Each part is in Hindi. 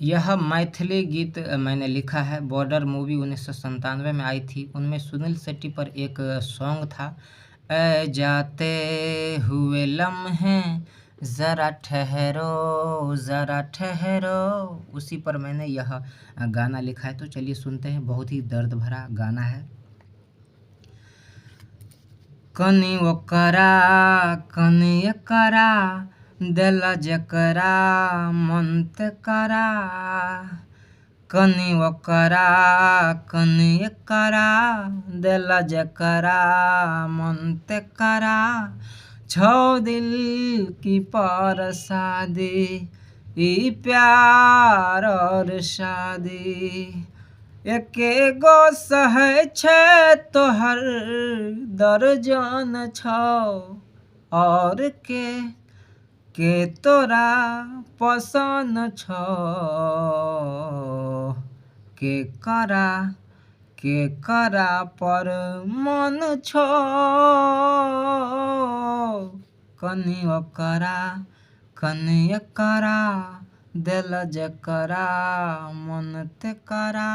यह मैथिली गीत मैंने लिखा है। बॉर्डर मूवी 1997 में आई थी। उनमें सुनील शेट्टी पर एक सॉन्ग था, ऐ जाते हुए लम्हे ज़रा ठहरो ज़रा ठहरो, उसी पर मैंने यह गाना लिखा है। तो चलिए सुनते हैं, बहुत ही दर्द भरा गाना है। कनी ओकरा कनी एकरा देला जकरा मन ते करा, कनी ओकरा कनी एकरा देला जकरा मन ते करा, छो दिल की पर शादी ई प्यार और शादी, एके गो सहै छै तोहर दर्जन छौ, और के तोरा पसंद छौ, के करा पर मन छौ, कनी ओकरा कनी एकरा दिल जकरा मन ते करा।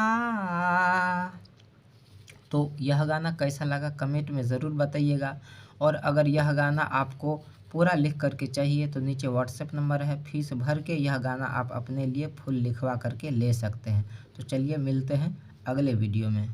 तो यह गाना कैसा लगा कमेंट में ज़रूर बताइएगा। और अगर यह गाना आपको पूरा लिख करके चाहिए तो नीचे व्हाट्सएप नंबर है, फीस भर के यह गाना आप अपने लिए फुल लिखवा करके ले सकते हैं। तो चलिए मिलते हैं अगले वीडियो में।